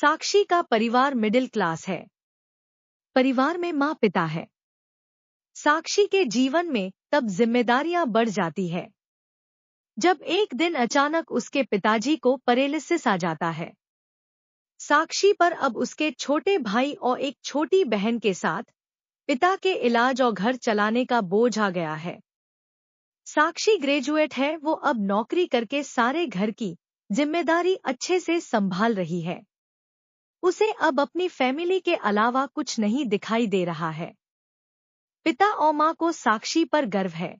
साक्षी का परिवार middle class है। परिवार में माँ पिता है। साक्षी के जीवन में तब जिम्मेदारियां बढ़ जाती है जब एक दिन अचानक उसके पिताजी को पैरालिसिस आ जाता है। साक्षी पर अब उसके छोटे भाई और एक छोटी बहन के साथ पिता के इलाज और घर चलाने का बोझ आ गया है। साक्षी ग्रेजुएट है, वो अब नौकरी करके सारे घर की जिम्मेदारी अच्छे से संभाल रही है। उसे अब अपनी फैमिली के अलावा कुछ नहीं दिखाई दे रहा है। पिता और माँ को साक्षी पर गर्व है।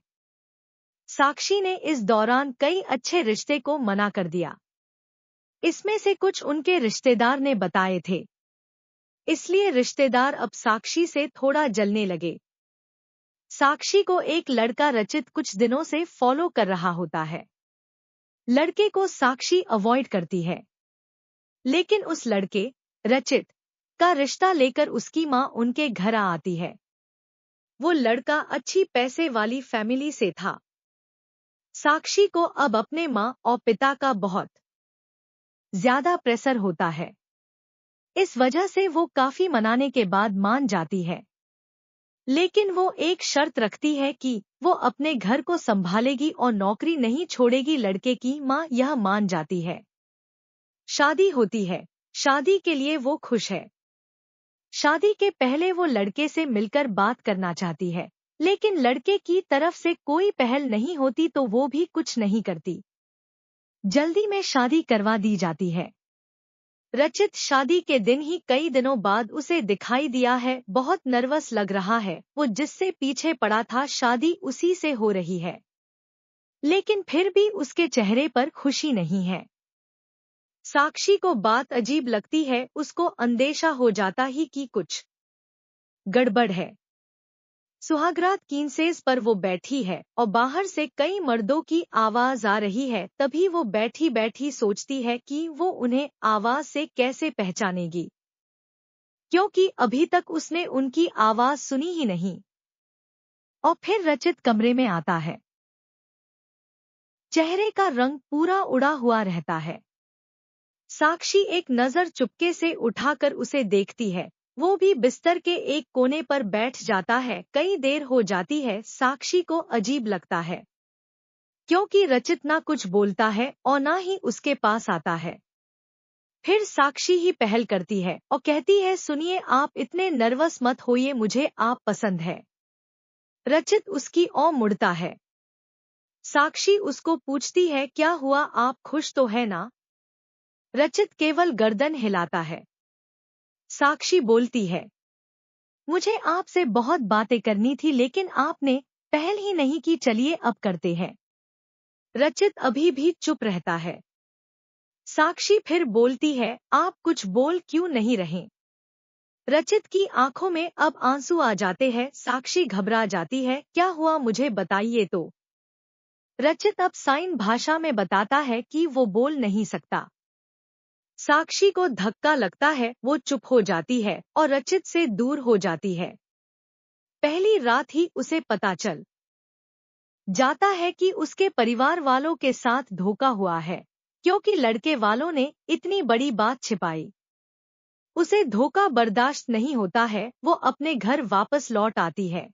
साक्षी ने इस दौरान कई अच्छे रिश्ते को मना कर दिया। इसमें से कुछ उनके रिश्तेदार ने बताए थे, इसलिए रिश्तेदार अब साक्षी से थोड़ा जलने लगे। साक्षी को एक लड़का रचित कुछ दिनों से फॉलो कर रहा होता है। लड़के को साक्षी अवॉइड करती है, लेकिन उस लड़के रचित का रिश्ता लेकर उसकी माँ उनके घर आती है। वो लड़का अच्छी पैसे वाली फैमिली से था। साक्षी को अब अपने माँ और पिता का बहुत ज्यादा प्रेशर होता है। इस वजह से वो काफी मनाने के बाद मान जाती है, लेकिन वो एक शर्त रखती है कि वो अपने घर को संभालेगी और नौकरी नहीं छोड़ेगी। लड़के की माँ यह मान जाती है। शादी होती है। शादी के लिए वो खुश है। शादी के पहले वो लड़के से मिलकर बात करना चाहती है, लेकिन लड़के की तरफ से कोई पहल नहीं होती तो वो भी कुछ नहीं करती। जल्दी में शादी करवा दी जाती है। रचित शादी के दिन ही कई दिनों बाद उसे दिखाई दिया है। बहुत नर्वस लग रहा है। वो जिससे पीछे पड़ा था शादी उसी से हो रही है, लेकिन फिर भी उसके चेहरे पर खुशी नहीं है। साक्षी को बात अजीब लगती है। उसको अंदेशा हो जाता ही कि कुछ गड़बड़ है। सुहागरात कीनसेस पर वो बैठी है और बाहर से कई मर्दों की आवाज आ रही है। तभी वो बैठी बैठी सोचती है कि वो उन्हें आवाज से कैसे पहचानेगी, क्योंकि अभी तक उसने उनकी आवाज सुनी ही नहीं। और फिर रचित कमरे में आता है। चेहरे का रंग पूरा उड़ा हुआ रहता है। साक्षी एक नजर चुपके से उठाकर उसे देखती है। वो भी बिस्तर के एक कोने पर बैठ जाता है। कई देर हो जाती है। साक्षी को अजीब लगता है, क्योंकि रचित ना कुछ बोलता है और ना ही उसके पास आता है। फिर साक्षी ही पहल करती है और कहती है, सुनिए, आप इतने नर्वस मत होइए, मुझे आप पसंद है। रचित उसकी ओर मुड़ता है। साक्षी उसको पूछती है, क्या हुआ, आप खुश तो है ना? रचित केवल गर्दन हिलाता है। साक्षी बोलती है, मुझे आपसे बहुत बातें करनी थी, लेकिन आपने पहल ही नहीं की, चलिए अब करते हैं। रचित अभी भी चुप रहता है। साक्षी फिर बोलती है, आप कुछ बोल क्यों नहीं रहे? रचित की आंखों में अब आंसू आ जाते हैं। साक्षी घबरा जाती है, क्या हुआ, मुझे बताइए तो। रचित अब साइन भाषा में बताता है कि वो बोल नहीं सकता। साक्षी को धक्का लगता है। वो चुप हो जाती है और रचित से दूर हो जाती है। पहली रात ही उसे पता चल जाता है कि उसके परिवार वालों के साथ धोखा हुआ है, क्योंकि लड़के वालों ने इतनी बड़ी बात छिपाई। उसे धोखा बर्दाश्त नहीं होता है। वो अपने घर वापस लौट आती है।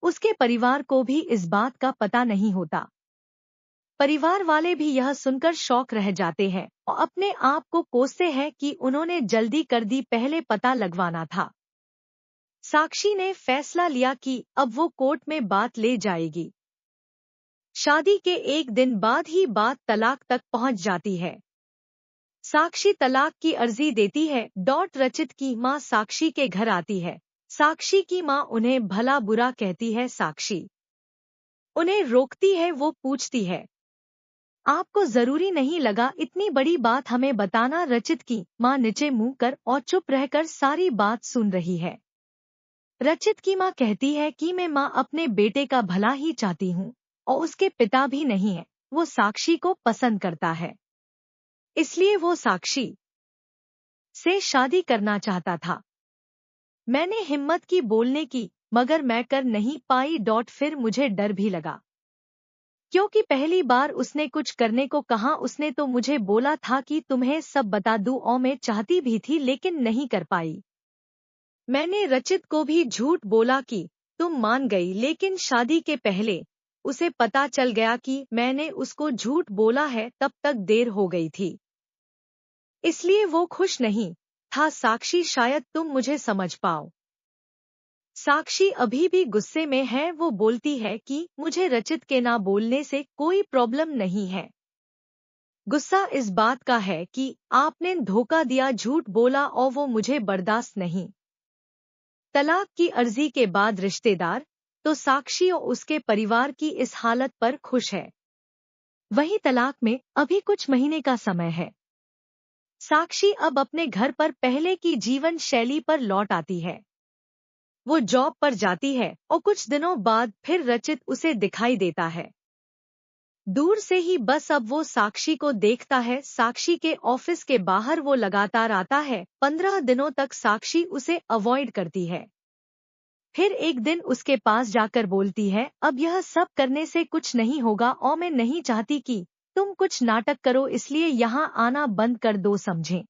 उसके परिवार को भी इस बात का पता नहीं होता। परिवार वाले भी यह सुनकर शॉक रह जाते हैं और अपने आप को कोसते हैं कि उन्होंने जल्दी कर दी, पहले पता लगवाना था। साक्षी ने फैसला लिया कि अब वो कोर्ट में बात ले जाएगी। शादी के एक दिन बाद ही बात तलाक तक पहुंच जाती है। साक्षी तलाक की अर्जी देती है। रचित की मां साक्षी के घर आती है। साक्षी की मां उन्हें भला बुरा कहती है। साक्षी उन्हें रोकती है। वो पूछती है, आपको जरूरी नहीं लगा इतनी बड़ी बात हमें बताना? रचित की मां नीचे मुंह कर और चुप रहकर सारी बात सुन रही है। रचित की मां कहती है कि मैं मां अपने बेटे का भला ही चाहती हूँ और उसके पिता भी नहीं है। वो साक्षी को पसंद करता है, इसलिए वो साक्षी से शादी करना चाहता था। मैंने हिम्मत की बोलने की, मगर मैं कर नहीं पाई। फिर मुझे डर भी लगा, क्योंकि पहली बार उसने कुछ करने को कहा, उसने तो मुझे बोला था कि तुम्हें सब बता दूं, और मैं चाहती भी थी लेकिन नहीं कर पाई। मैंने रचित को भी झूठ बोला कि तुम मान गई, लेकिन शादी के पहले उसे पता चल गया कि मैंने उसको झूठ बोला है, तब तक देर हो गई थी, इसलिए वो खुश नहीं था। साक्षी, शायद तुम मुझे समझ पाओ। साक्षी अभी भी गुस्से में है। वो बोलती है कि मुझे रचित के ना बोलने से कोई प्रॉब्लम नहीं है। गुस्सा इस बात का है कि आपने धोखा दिया, झूठ बोला, और वो मुझे बर्दाश्त नहीं। तलाक की अर्जी के बाद रिश्तेदार तो साक्षी और उसके परिवार की इस हालत पर खुश है। वहीं तलाक में अभी कुछ महीने का समय है। साक्षी अब अपने घर पर पहले की जीवन शैली पर लौट आती है। वो जॉब पर जाती है और कुछ दिनों बाद फिर रचित उसे दिखाई देता है। दूर से ही बस अब वो साक्षी को देखता है। साक्षी के ऑफिस के बाहर वो लगातार आता है। 15 दिनों तक साक्षी उसे अवॉइड करती है। फिर एक दिन उसके पास जाकर बोलती है, अब यह सब करने से कुछ नहीं होगा और मैं नहीं चाहती कि तुम कुछ नाटक करो, इसलिए यहाँ आना बंद कर दो, समझे।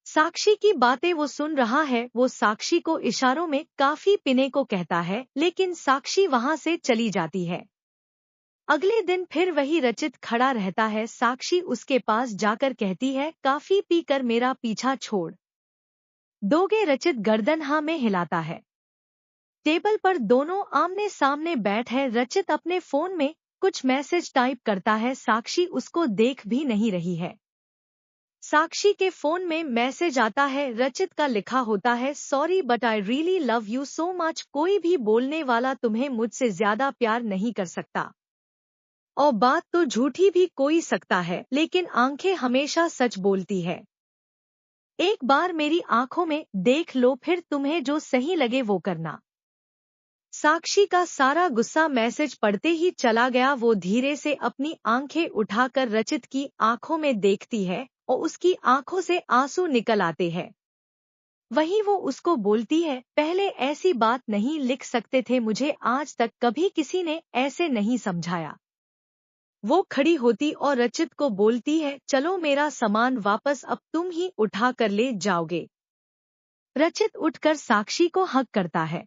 साक्षी की बातें वो सुन रहा है। वो साक्षी को इशारों में काफी पीने को कहता है, लेकिन साक्षी वहां से चली जाती है। अगले दिन फिर वही रचित खड़ा रहता है। साक्षी उसके पास जाकर कहती है, काफी पीकर मेरा पीछा छोड़ दोगे? रचित गर्दन हाँ में हिलाता है। टेबल पर दोनों आमने सामने बैठ है। रचित अपने फोन में कुछ मैसेज टाइप करता है। साक्षी उसको देख भी नहीं रही है। साक्षी के फोन में मैसेज आता है। रचित का लिखा होता है, sorry but I really love you so much. कोई भी बोलने वाला तुम्हें मुझसे ज्यादा प्यार नहीं कर सकता, और बात तो झूठी भी कोई सकता है, लेकिन आंखें हमेशा सच बोलती है। एक बार मेरी आंखों में देख लो, फिर तुम्हें जो सही लगे वो करना। साक्षी का सारा गुस्सा मैसेज पढ़ते ही चला गया। वो धीरे से अपनी आंखें उठाकर रचित की आंखों में देखती है और उसकी आंखों से आंसू निकल आते हैं। वहीं वो उसको बोलती है, पहले ऐसी बात नहीं लिख सकते थे, मुझे आज तक कभी किसी ने ऐसे नहीं समझाया। वो खड़ी होती और रचित को बोलती है, चलो मेरा सामान वापस अब तुम ही उठा कर ले जाओगे। रचित उठकर साक्षी को हग करता है।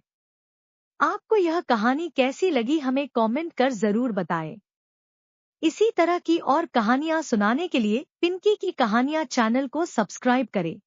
आपको यह कहानी कैसी लगी हमें कमेंट कर जरूर बताएं। इसी तरह की और कहानियां सुनाने के लिए पिंकी की कहानियां चैनल को सब्सक्राइब करें।